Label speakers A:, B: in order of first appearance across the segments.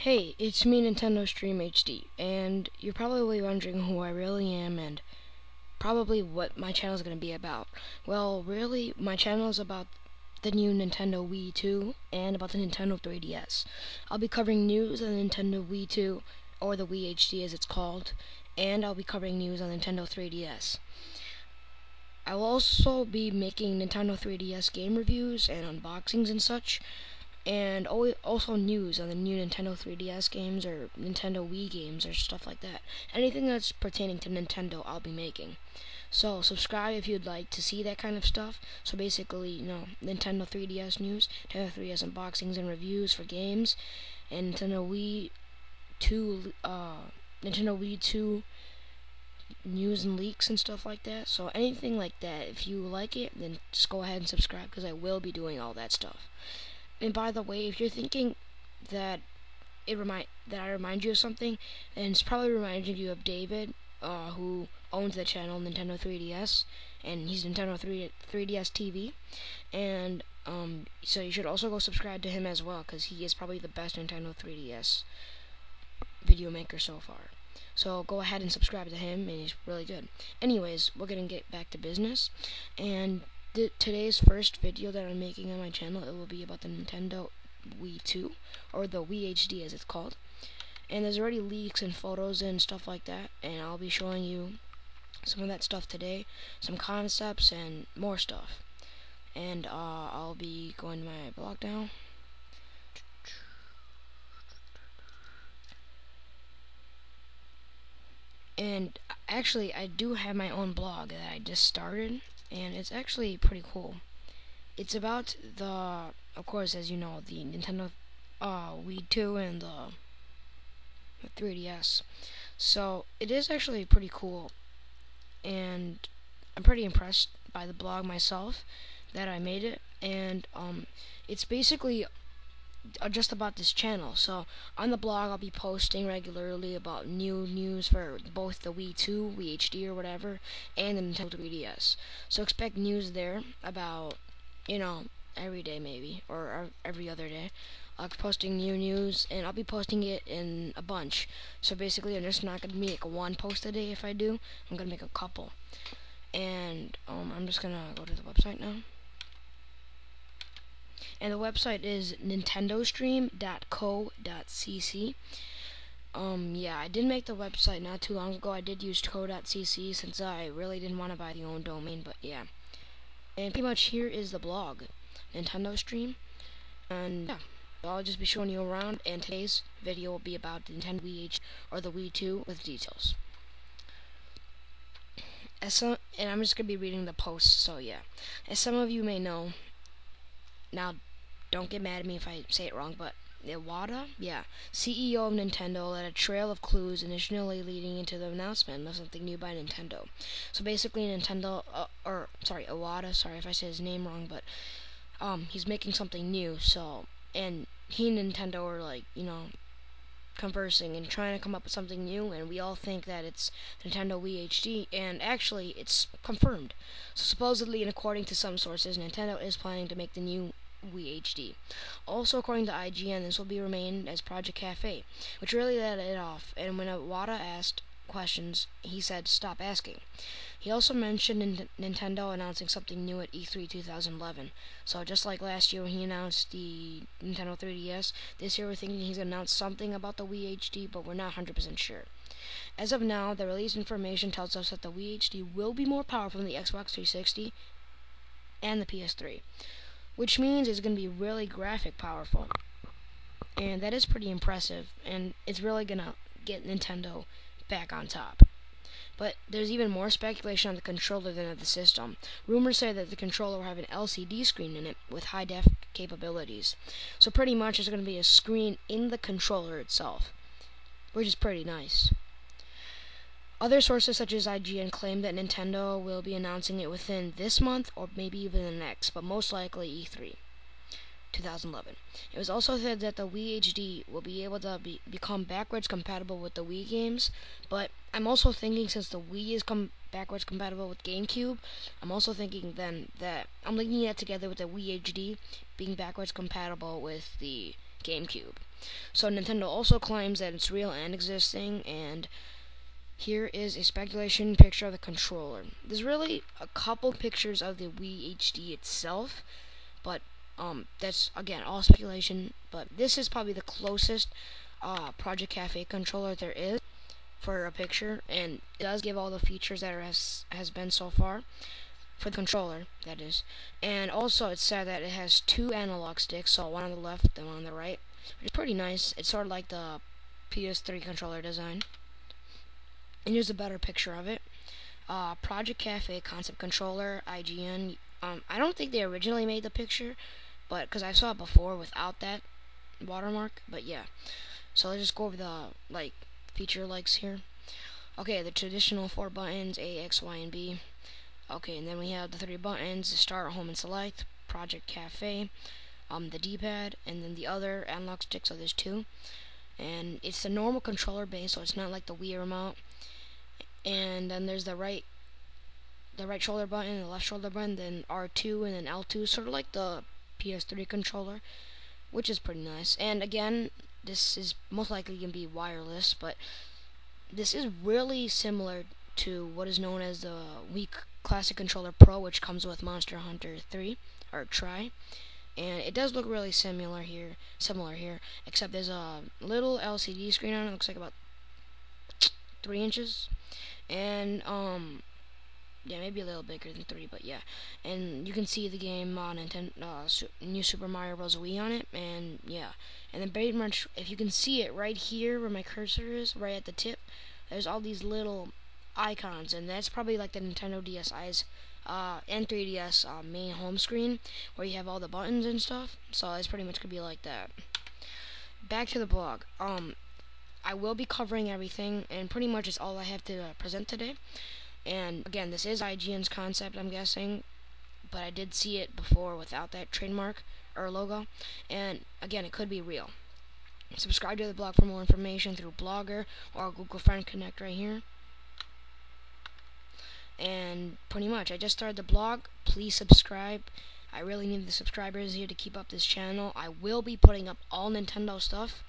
A: Hey, it's me, NintendoStreamHD, and you're probably wondering who I really am and probably what my channel is going to be about. Well, really, my channel is about the new Nintendo Wii 2 and about the Nintendo 3DS. I'll be covering news on the Nintendo Wii 2, or the Wii HD as it's called, and I'll be covering news on Nintendo 3DS. I will also be making Nintendo 3DS game reviews and unboxings and such, and also news on the new Nintendo 3DS games or Nintendo Wii games or stuff like that. Anything that's pertaining to Nintendo, I'll be making. So subscribe if you'd like to see that kind of stuff. So basically, Nintendo 3DS news, Nintendo 3DS unboxings and reviews for games, and Nintendo Wii 2 news and leaks and stuff like that. So anything like that, if you like it, then just go ahead and subscribe, because I will be doing all that stuff. And by the way, if you're thinking that I remind you of something, then it's probably reminding you of David, who owns the channel Nintendo 3DS, and he's Nintendo 3DS TV, and so you should also go subscribe to him as well, because he is probably the best Nintendo 3DS video maker so far. So go ahead and subscribe to him, and he's really good. Anyways, we're gonna get back to business, and today's first video that I'm making on my channel, it will be about the Nintendo Wii 2, or the Wii HD as it's called. And there's already leaks and photos and stuff like that, and I'll be showing you some of that stuff today, some concepts and more stuff. And I'll be going to my blog now. And actually, I do have my own blog that I just started, and it's actually pretty cool. It's about of course, as you know, the Nintendo Wii 2 and the 3DS. So it is actually pretty cool, and I'm pretty impressed by the blog myself that I made it. And it's basically just about this channel. So on the blog, I'll be posting regularly about new news for both the Wii 2, Wii HD or whatever, and the Nintendo 3DS. So expect news there about, every day maybe, or every other day. I'll be posting new news, and I'll be posting it in a bunch. So basically, I'm just not going to make one post a day. If I do, I'm going to make a couple. And I'm just going to go to the website now. And the website is NintendoStream.co.cc. Yeah, I did make the website not too long ago. I did use co.cc since I really didn't want to buy the own domain, but yeah. And pretty much here is the blog, Nintendo Stream. And yeah, I'll just be showing you around, and today's video will be about the Nintendo Wii HD or the Wii 2 with details. And I'm just going to be reading the posts, so yeah. As some of you may know, now, don't get mad at me if I say it wrong, but Iwata, CEO of Nintendo, led a trail of clues initially leading into the announcement of something new by Nintendo. So basically, Iwata, sorry if I say his name wrong, but he's making something new. So, and he and Nintendo are conversing and trying to come up with something new, and we all think that it's Nintendo Wii HD, and actually, it's confirmed. So supposedly, and according to some sources, Nintendo is planning to make the new Wii HD. Also, according to IGN, this will be remained as Project Cafe, which really let it off, and when Iwata asked questions, he said stop asking. He also mentioned Nintendo announcing something new at E3 2011. So just like last year when he announced the Nintendo 3DS, this year we're thinking he's going to announce something about the Wii HD, but we're not 100% sure. As of now, the release information tells us that the Wii HD will be more powerful than the Xbox 360 and the PS3, which means it's going to be really graphic powerful. And that is pretty impressive, and it's really going to get Nintendo back on top. But there's even more speculation on the controller than of the system. Rumors say that the controller will have an LCD screen in it with high-def capabilities. So pretty much there's going to be a screen in the controller itself, which is pretty nice. Other sources such as IGN claim that Nintendo will be announcing it within this month or maybe even the next, but most likely E3 2011. It was also said that the Wii HD will be able to become backwards compatible with the Wii games, but I'm also thinking, since the Wii is backwards compatible with GameCube, I'm also thinking then that I'm linking that together with the Wii HD being backwards compatible with the GameCube. So Nintendo also claims that it's real and existing, and here is a speculation picture of the controller. There's really a couple pictures of the Wii HD itself, but that's again all speculation. But this is probably the closest Project Cafe controller there is for a picture, and it does give all the features that has been so far for the controller, that is. And also it said that it has 2 analog sticks, so one on the left and one on the right, which is pretty nice. It's sort of like the PS3 controller design. And here's a better picture of it. Project Cafe concept controller, IGN. I don't think they originally made the picture, but because I saw it before without that watermark. But yeah, so let's just go over the feature likes here. Okay, the traditional 4 buttons: A, X, Y, and B. Okay, and then we have the 3 buttons: start, home, and select. Project Cafe. The D-pad, and then the other analog stick. So there's 2, and it's the normal controller base, so it's not like the Wii remote. And then there's the right shoulder button, the left shoulder button, then R2 and then L2, sort of like the PS3 controller, which is pretty nice. And again, this is most likely going to be wireless, but this is really similar to what is known as the Wii Classic Controller Pro, which comes with Monster Hunter 3 or Tri. And it does look really similar here, except there's a little LCD screen on it. It looks like about 3 inches. And yeah, maybe a little bigger than 3, but yeah. And you can see the game New Super Mario Bros. Wii on it, and yeah. And then pretty much, if you can see it right here where my cursor is, right at the tip, there's all these little icons, and that's probably like the Nintendo DSi's and 3DS main home screen, where you have all the buttons and stuff. So it's pretty much gonna be like that. Back to the blog. I will be covering everything, and pretty much is all I have to present today. And again, this is IGN's concept, I'm guessing, but I did see it before without that trademark or logo. And again, it could be real. Subscribe to the blog for more information through Blogger or Google Friend Connect right here. And pretty much, I just started the blog. Please subscribe. I really need the subscribers here to keep up this channel. I will be putting up all Nintendo stuff.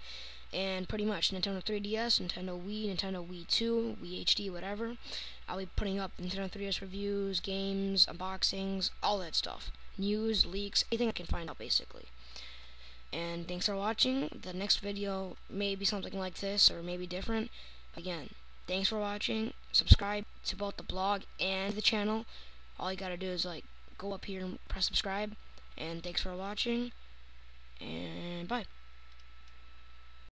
A: And pretty much Nintendo 3DS, Nintendo Wii, Nintendo Wii 2, Wii HD, whatever. I'll be putting up Nintendo 3DS reviews, games, unboxings, all that stuff. News, leaks, anything I can find out basically. And thanks for watching. The next video may be something like this or maybe different. Again, thanks for watching. Subscribe to both the blog and the channel. All you gotta do is go up here and press subscribe. And thanks for watching. And bye.